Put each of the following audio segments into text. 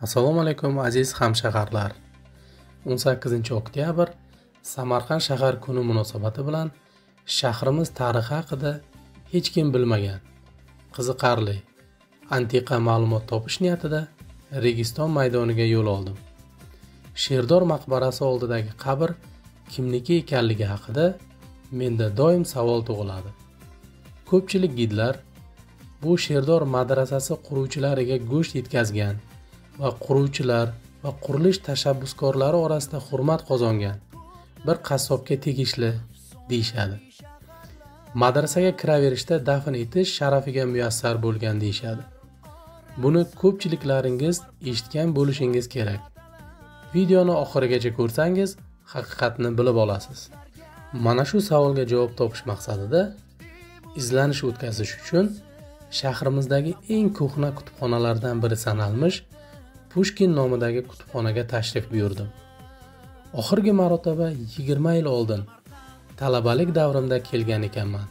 Assalomu alaykum aziz hamshaharlar. 18-oktyabr Samarqand shahar kuni munosabati bilan shahrimiz tarixi haqida hech kim bilmagan qiziqarli antiqa ma'lumot topish niyatida Registon maydoniga yo'l oldim. Sherdor maqbarasi oldidagi qabr kimniki ekanligi haqida menda doim savol tug'iladi. Ko'pchilik gidlar bu Sherdor madrasasi quruvchilariga go'sht yetkazgan va quruvchilar va qurilish tashabbuskorlari orasida hurmat qozongan bir qassobga tegishli deyishadi. Madrasaga kiraverishda dafn etish sharafiga muyassar bo'lgan deyishadi. Buni ko'pchiliklaringiz eshitgan bo'lishingiz kerak. Videoni oxirigacha ko'rsangiz haqiqatni bilib olasiz. Mana shu savolga javob topish maqsadida izlanish o'tkazish uchun shahrimizdagi eng ko'hna kutubxonalardan biri sanalmish Pushkin nomidagi kutubxonaga tashrif buyurdim. Oxirgi marotaba 20 yil oldin talabalik davrimda kelgan ekanman.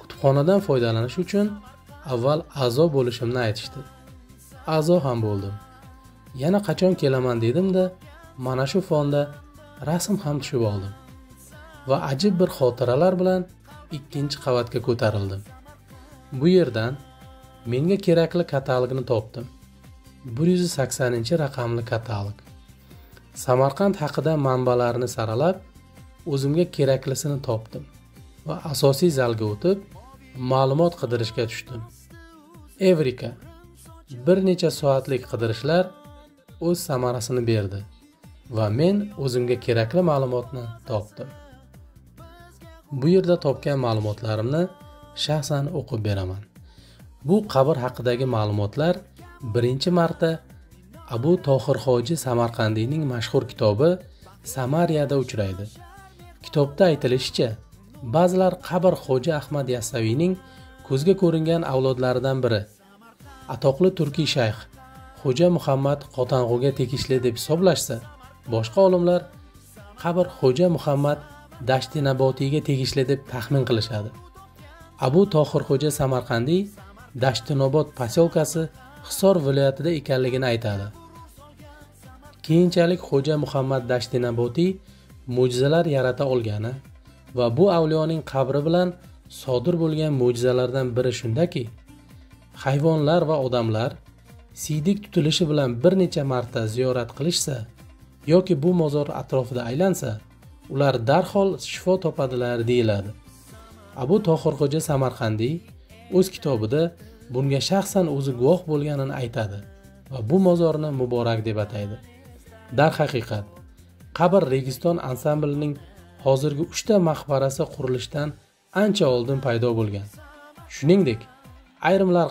Kutubxonadan foydalanish uchun avval a'zo bo'lishimni aytishdi. A'zo ham bo'ldim. Yana qachon kelaman dedim-da, mana shu fonda rasm ham tushib oldim. Va ajib bir xotiralar bilan 2-qavatga ko'tarildim. Bu yerdan menga kerakli katalogni topdim. 180-raqamli katalog. Samarqand haqida manbalarni saralab, o'zimga keraklisini topdim va asosiy zalga o'tib, ma'lumot qidirishga tushdim. Evrika. Bir necha soatlik qidirishlar o'z samarasini berdi va men o'zimga kerakli ma'lumotni topdim. Bu yerda topgan ma'lumotlarimni shaxsan o'qib beraman. Bu qabr haqidagi ma'lumotlar birinchi marta Abu Tohir Hoji Samarqandiyning mashhur kitobi Samariyada uchraydi. Kitobda aytilishicha, ba'zilar qabr Hoji Ahmad Yassaviyning ko'zga ko'ringan avlodlaridan biri, atoqli turkiy shayx Xo'ja Muhammad Qotang'uga tegishli deb hisoblashsa, boshqa olimlar qabr Xo'ja Muhammad Dashtinabotiyga tegishli deb taxmin qilishadi. Abu Tohir Xo'ja Samarqandiy Dashtinobod posyolkasi Hisor viloyatida ekanligini aytadi. Keyinchalik Xo'ja Muhammad Dashtinabotiy mo'jizalar yarata olgani va bu avliyoning qabri bilan sodir bo'lgan mo'jizalardan biri shundaki, hayvonlar va odamlar siydik tutilishi bilan bir necha marta ziyorat qilishsa yoki bu mozor atrofida aylansa, ular darhol shifo topadilar deyiladi. Abu Tohir Xo'ja Samarqandiy o'z kitobida bunga shaxsan o'zi guvoh bo'lganini aytadi va bu mozorni muborak deb ataydi. Darhaqiqat, qabr Registon ansamblining hozirgi 3 ta maqbarasi qurilishdan ancha oldin paydo bo'lgan. Shuningdek, ayrimlar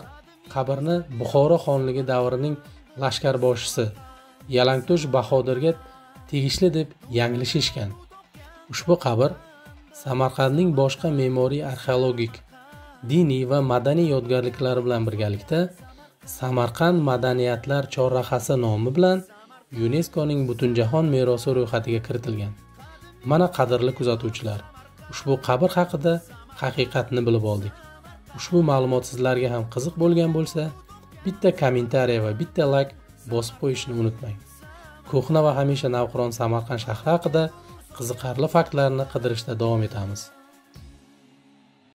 qabrni Buxoro xonligi davrining lashkarboshisi Yalangto'sh Bahodirga tegishli deb yanglishishgan. Ushbu qabr Samarqandning boshqa me'moriy, arxeologik, diniy va madaniy yodgorliklari bilan birgalikda Samarqand madaniyatlar chorrahasi nomi bilan UNESCOning Butunjahon merosi ro'yxatiga kiritilgan. Mana qadrli kuzatuvchilar, ushbu qabr haqida haqiqatni bilib oldik. Ushbu ma'lumot sizlarga ham qiziq bo'lgan bo'lsa, bitta kommentariy va bitta like bosib qo'yishni unutmang. Ko'hna va hamisha navqiron Samarqand shahri haqida qiziqarli faktlarni qidirishda davom etamiz.